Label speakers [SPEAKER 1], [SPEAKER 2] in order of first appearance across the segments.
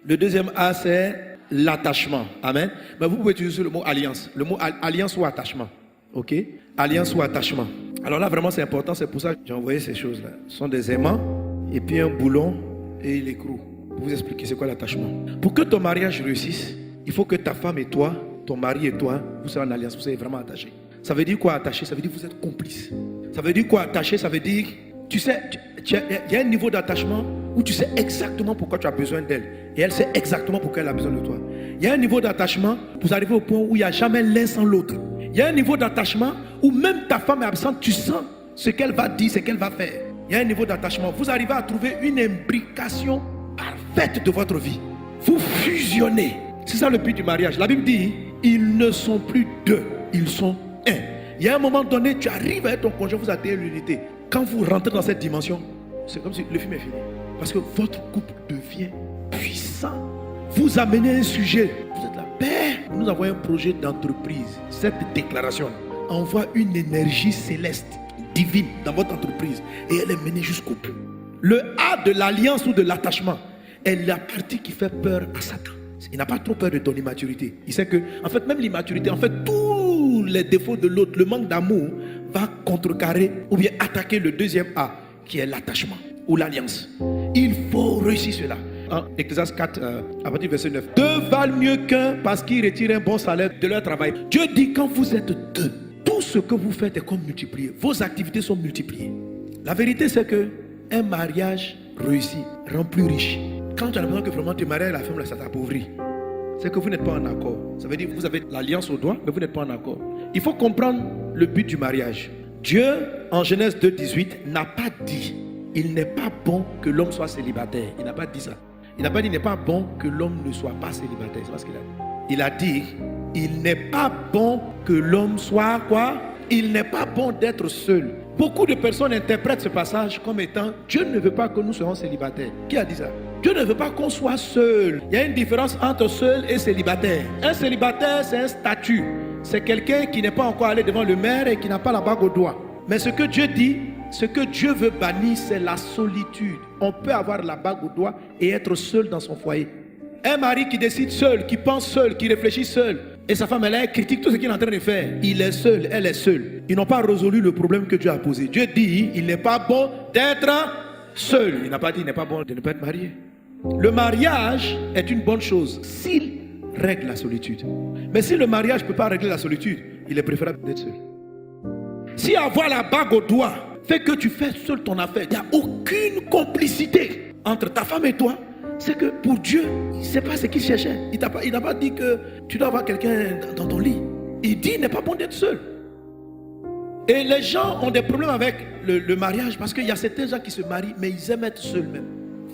[SPEAKER 1] Le deuxième A, c'est l'attachement. Amen. Mais vous pouvez utiliser le mot alliance. Le mot alliance ou attachement. Ok? Alliance ou attachement. Alors là, vraiment, c'est important. C'est pour ça que j'ai envoyé ces choses-là. Ce sont des aimants, et puis un boulon et l'écrou. Pour vous expliquer c'est quoi l'attachement. Pour que ton mariage réussisse, il faut que ta femme et toi, ton mari et toi, vous soyez en alliance, vous soyez vraiment attachés. Ça veut dire quoi attaché? Ça veut dire que vous êtes complices. Ça veut dire quoi attaché? Ça veut dire, tu sais, il y a un niveau d'attachement où tu sais exactement pourquoi tu as besoin d'elle. Et elle sait exactement pourquoi elle a besoin de toi. Il y a un niveau d'attachement pour arriver au point où il n'y a jamais l'un sans l'autre. Il y a un niveau d'attachement où même ta femme est absente, tu sens ce qu'elle va dire, ce qu'elle va faire. Il y a un niveau d'attachement. Vous arrivez à trouver une imbrication parfaite de votre vie. Vous fusionnez. C'est ça le but du mariage. La Bible dit, ils ne sont plus deux, ils sont un. Il y a un moment donné, tu arrives avec ton conjoint, vous atteignez l'unité. Quand vous rentrez dans cette dimension, c'est comme si le film est fini. Parce que votre couple devient puissant. Vous amenez un sujet. Vous êtes là, Père, nous avons un projet d'entreprise. Cette déclaration envoie une énergie céleste, divine dans votre entreprise. Et elle est menée jusqu'au bout. Le A de l'alliance ou de l'attachement est la partie qui fait peur à Satan. Il n'a pas trop peur de ton immaturité. Il sait que, en fait, même l'immaturité, en fait, tous les défauts de l'autre, le manque d'amour, va contrecarrer ou bien attaquer le deuxième A, qui est l'attachement ou l'alliance. Il faut réussir cela. En Ecclésiaste 4, à partir du verset 9. Deux valent mieux qu'un parce qu'ils retirent un bon salaire de leur travail. Dieu dit, quand vous êtes deux, tout ce que vous faites est comme multiplié. Vos activités sont multipliées. La vérité, c'est que un mariage réussi rend plus riche. Quand tu as l'impression que vraiment tu maries la femme, là, ça t'appauvrit. C'est que vous n'êtes pas en accord. Ça veut dire que vous avez l'alliance au doigt, mais vous n'êtes pas en accord. Il faut comprendre le but du mariage. Dieu, en Genèse 2,18, n'a pas dit il n'est pas bon que l'homme soit célibataire. Il n'a pas dit ça. Il n'a pas dit il n'est pas bon que l'homme ne soit pas célibataire. C'est pas ce qu'il a dit. Il a dit il n'est pas bon que l'homme soit quoi? Il n'est pas bon d'être seul. Beaucoup de personnes interprètent ce passage comme étant Dieu ne veut pas que nous soyons célibataires. Qui a dit ça? Dieu ne veut pas qu'on soit seul. Il y a une différence entre seul et célibataire. Un célibataire, c'est un statut. C'est quelqu'un qui n'est pas encore allé devant le maire et qui n'a pas la bague au doigt. Mais ce que Dieu dit, ce que Dieu veut bannir, c'est la solitude. On peut avoir la bague au doigt et être seul dans son foyer. Un mari qui décide seul, qui pense seul, qui réfléchit seul, et sa femme, elle critique tout ce qu'il est en train de faire. Il est seul, elle est seule. Ils n'ont pas résolu le problème que Dieu a posé. Dieu dit, il n'est pas bon d'être seul. Il n'a pas dit, il n'est pas bon de ne pas être marié. Le mariage est une bonne chose s'il règle la solitude. Mais si le mariage ne peut pas régler la solitude, il est préférable d'être seul. Si avoir la bague au doigt fait que tu fais seul ton affaire, il n'y a aucune complicité entre ta femme et toi. C'est que pour Dieu, il ne sait pas ce qu'il cherchait. Il n'a pas dit que tu dois avoir quelqu'un dans ton lit. Il dit il n'est pas bon d'être seul. Et les gens ont des problèmes avec le mariage parce qu'il y a certains gens qui se marient, mais ils aiment être seuls même.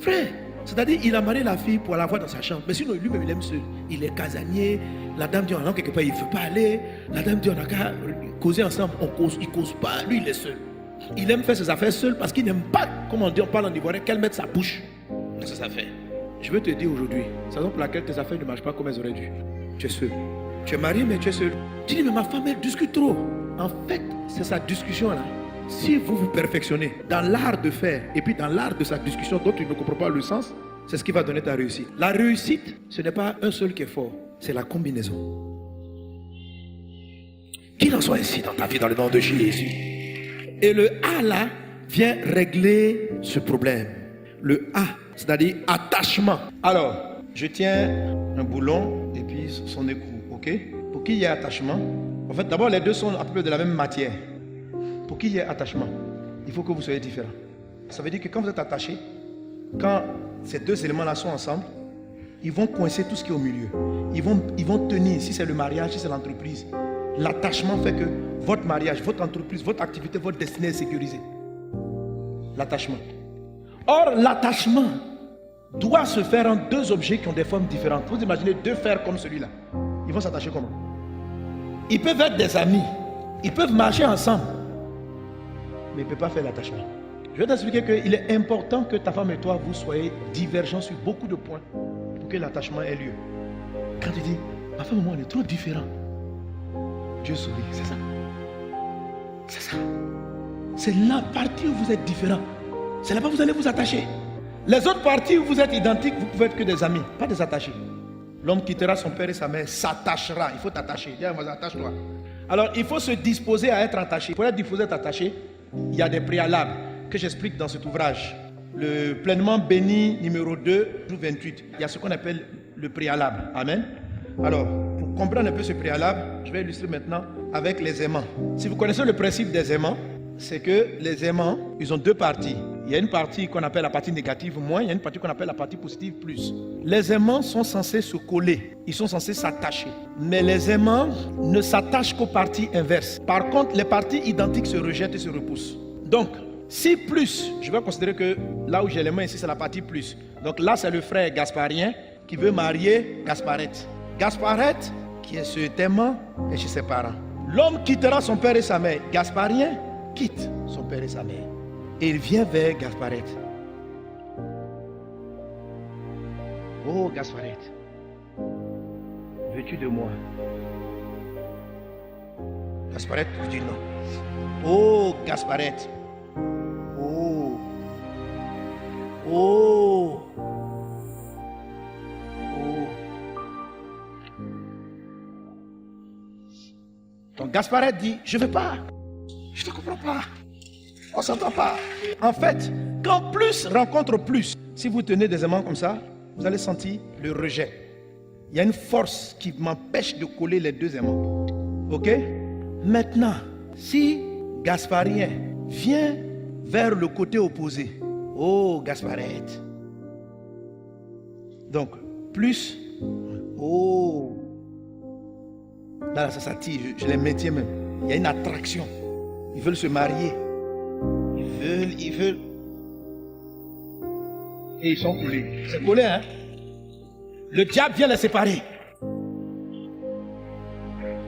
[SPEAKER 1] Frère, c'est-à-dire il a marié la fille pour l'avoir dans sa chambre. Mais sinon lui-même il aime seul. Il est casanier. La dame dit on a quelque part, il ne veut pas aller. La dame dit on a qu'à causer ensemble. Il ne cause pas. Lui il est seul. Il aime faire ses affaires seul parce qu'il n'aime pas, comme on dit, on parle en ivoirien, qu'elle mette sa bouche dans ses affaires. Je veux te dire aujourd'hui, c'est la raison pour laquelle tes affaires ne marchent pas comme elles auraient dû. Tu es seul. Tu es marié, mais tu es seul. Tu dis, mais ma femme, elle discute trop. En fait, c'est sa discussion-là. Si vous vous perfectionnez dans l'art de faire, et puis dans l'art de sa discussion dont tu ne comprends pas le sens, c'est ce qui va donner ta réussite. La réussite, ce n'est pas un seul qui est fort, c'est la combinaison. Qu'il en soit ainsi dans ta vie, dans le nom de Jésus. Et le A là vient régler ce problème. Le A, c'est-à-dire attachement. Alors, je tiens un boulon et puis son écrou, ok? Pour qu'il y ait attachement, en fait, d'abord, les deux sont à peu près de la même matière. Pour qu'il y ait attachement, il faut que vous soyez différents. Ça veut dire que quand vous êtes attachés, quand ces deux éléments-là sont ensemble, ils vont coincer tout ce qui est au milieu. Ils vont tenir, si c'est le mariage, si c'est l'entreprise. L'attachement fait que votre mariage, votre entreprise, votre activité, votre destinée est sécurisée. L'attachement. Or, l'attachement doit se faire en deux objets qui ont des formes différentes. Vous imaginez deux fers comme celui-là. Ils vont s'attacher comment? Ils peuvent être des amis. Ils peuvent marcher ensemble. Mais ils ne peuvent pas faire l'attachement. Je vais t'expliquer qu'il est important que ta femme et toi, vous soyez divergents sur beaucoup de points pour que l'attachement ait lieu. Quand tu dis, ma femme et moi, on est trop différents. Dieu sourit, c'est ça. C'est ça. C'est la partie où vous êtes différents. C'est là-bas que vous allez vous attacher. Les autres parties où vous êtes identiques, vous pouvez être que des amis, pas des attachés. L'homme quittera son père et sa mère, s'attachera. Il faut t'attacher. Dis à moi, attache-toi. Alors, il faut se disposer à être attaché. Pour être disposé à être attaché, il y a des préalables que j'explique dans cet ouvrage. Le pleinement béni numéro 2, 28. Il y a ce qu'on appelle le préalable. Amen. Alors, pour comprendre un peu ce préalable, je vais illustrer maintenant avec les aimants. Si vous connaissez le principe des aimants, c'est que les aimants, ils ont deux parties. Il y a une partie qu'on appelle la partie négative moins, il y a une partie qu'on appelle la partie positive plus. Les aimants sont censés se coller, ils sont censés s'attacher. Mais les aimants ne s'attachent qu'aux parties inverses. Par contre, les parties identiques se rejettent et se repoussent. Donc, si plus, je vais considérer que là où j'ai les mains ici, c'est la partie plus. Donc là, c'est le frère Gasparien qui veut marier Gasparette. Gasparette, qui est ce aimant, est chez ses parents. L'homme quittera son père et sa mère. Gasparien quitte son père et sa mère. Et il vient vers Gasparette. Oh Gasparette, veux-tu de moi? Gasparette lui dit non. Oh Gasparette. Oh. Oh. Oh. Donc Gasparette dit, je ne veux pas. Je ne te comprends pas. On ne s'entend pas. En fait, quand plus rencontre plus, si vous tenez des aimants comme ça, vous allez sentir le rejet. Il y a une force qui m'empêche de coller les deux aimants. Ok? Maintenant, si Gasparien vient vers le côté opposé, oh Gasparette. Donc, plus, oh. Là, ça s'attire, je les maintiens même. Il y a une attraction. Ils veulent se marier. Ils veulent. Et ils sont collés. C'est collé, hein? Le diable vient les séparer.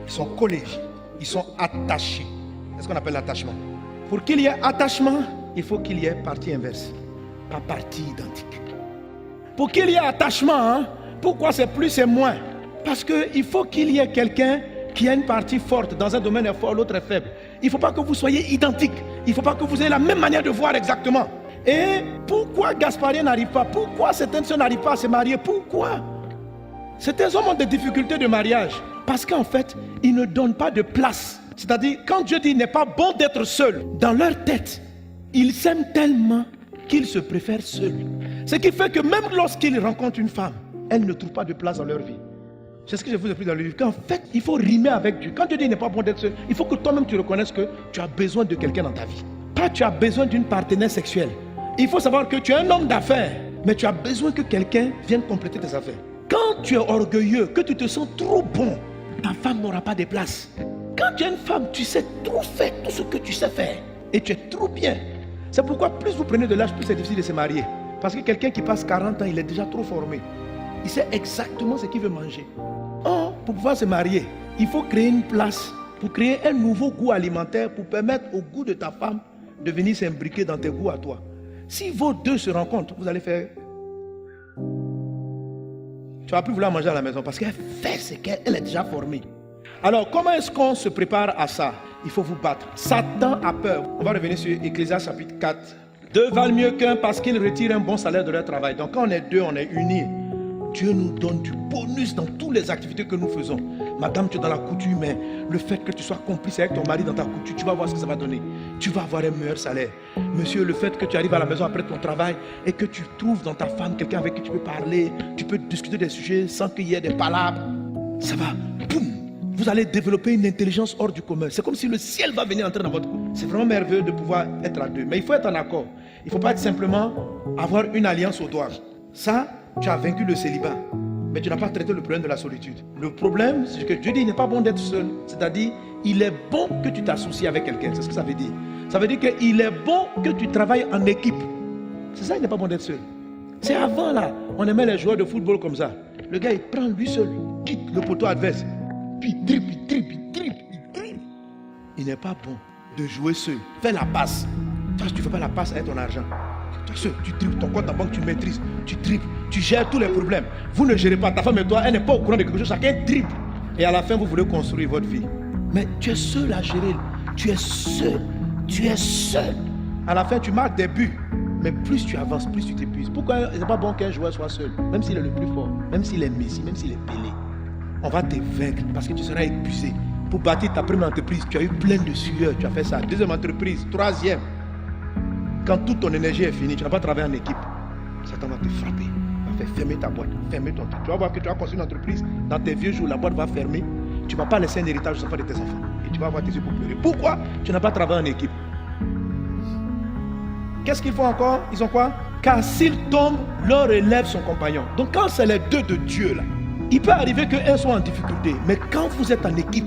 [SPEAKER 1] Ils sont collés. Ils sont attachés. C'est ce qu'on appelle l'attachement. Pour qu'il y ait attachement, il faut qu'il y ait partie inverse. Pas partie identique. Pour qu'il y ait attachement, hein? Pourquoi c'est plus et moins? Parce qu'il faut qu'il y ait quelqu'un qui a une partie forte, dans un domaine est fort, l'autre est faible. Il ne faut pas que vous soyez identiques. Il ne faut pas que vous ayez la même manière de voir exactement. Et pourquoi Gasparien n'arrive pas? Pourquoi certaines sœurs n'arrivent pas à se marier? Pourquoi? Certains hommes ont des difficultés de mariage. Parce qu'en fait, ils ne donnent pas de place. C'est-à-dire, quand Dieu dit il n'est pas bon d'être seul, dans leur tête, ils s'aiment tellement qu'ils se préfèrent seuls. Ce qui fait que même lorsqu'ils rencontrent une femme, elle ne trouve pas de place dans leur vie. C'est ce que je vous ai pris dans le livre. Qu'en fait, il faut rimer avec Dieu. Quand Dieu dit il n'est pas bon d'être seul, il faut que toi-même tu reconnaisses que tu as besoin de quelqu'un dans ta vie. Pas tu as besoin d'une partenaire sexuelle. Il faut savoir que tu es un homme d'affaires, mais tu as besoin que quelqu'un vienne compléter tes affaires. Quand tu es orgueilleux, que tu te sens trop bon, ta femme n'aura pas de place. Quand tu es une femme, tu sais trop faire tout ce que tu sais faire. Et tu es trop bien. C'est pourquoi plus vous prenez de l'âge, plus c'est difficile de se marier. Parce que quelqu'un qui passe 40 ans, il est déjà trop formé. Il sait exactement ce qu'il veut manger. Or, pour pouvoir se marier, il faut créer une place, pour créer un nouveau goût alimentaire, pour permettre au goût de ta femme de venir s'imbriquer dans tes goûts à toi. Si vos deux se rencontrent, vous allez faire... Tu vas plus vouloir manger à la maison parce qu'elle fait ce qu'elle est déjà formée. Alors, comment est-ce qu'on se prépare à ça? Il faut vous battre. Satan a peur. On va revenir sur Ecclésiaste chapitre 4. Deux valent mieux qu'un parce qu'ils retirent un bon salaire de leur travail. Donc, quand on est deux, on est unis. Dieu nous donne du bonus dans toutes les activités que nous faisons. Madame, tu es dans la couture, mais le fait que tu sois complice avec ton mari dans ta couture, tu vas voir ce que ça va donner. Tu vas avoir un meilleur salaire. Monsieur, le fait que tu arrives à la maison après ton travail et que tu trouves dans ta femme quelqu'un avec qui tu peux parler, tu peux discuter des sujets sans qu'il y ait des palabres, ça va, boum, vous allez développer une intelligence hors du commun. C'est comme si le ciel va venir entrer dans votre couple. C'est vraiment merveilleux de pouvoir être à deux. Mais il faut être en accord. Il ne faut pas être simplement avoir une alliance au doigt. Ça, tu as vaincu le célibat, mais tu n'as pas traité le problème de la solitude. Le problème, c'est que Dieu dit il n'est pas bon d'être seul. C'est-à-dire, il est bon que tu t'associes avec quelqu'un. C'est ce que ça veut dire. Ça veut dire qu'il est bon que tu travailles en équipe. C'est ça, il n'est pas bon d'être seul. C'est avant là, on aimait les joueurs de football comme ça. Le gars, il prend lui seul, quitte le poteau adverse, puis il dribble. Il n'est pas bon de jouer seul. Fais la passe. Toi, si tu ne fais pas la passe avec ton argent, tu dribbles ton compte en banque, tu maîtrises, tu dribbles, tu gères tous les problèmes. Vous ne gérez pas, ta femme et toi, elle n'est pas au courant de quelque chose, chacun dribble. Et à la fin, vous voulez construire votre vie. Mais tu es seul à gérer, tu es seul. À la fin, tu marques des buts. Mais plus tu avances, plus tu t'épuises. Pourquoi c'est pas bon qu'un joueur soit seul? Même s'il est le plus fort, même s'il est Messi, même s'il est Pelé. On va te vaincre parce que tu seras épuisé. Pour bâtir ta première entreprise, tu as eu plein de sueur, tu as fait ça. Deuxième entreprise, troisième. Quand toute ton énergie est finie, tu n'as pas travaillé en équipe. Satan va te frapper, va faire fermer ta boîte, fermer ton truc. Tu vas voir que tu as construit une entreprise, dans tes vieux jours, la boîte va fermer. Tu ne vas pas laisser un héritage aux enfants de tes enfants. Et tu vas avoir tes yeux pour pleurer. Pourquoi? Tu n'as pas travaillé en équipe. Qu'est-ce qu'ils font encore? Ils ont quoi? Car s'ils tombent, leur élève son compagnon. Donc quand c'est les deux de Dieu là, il peut arriver qu'un soit en difficulté. Mais quand vous êtes en équipe,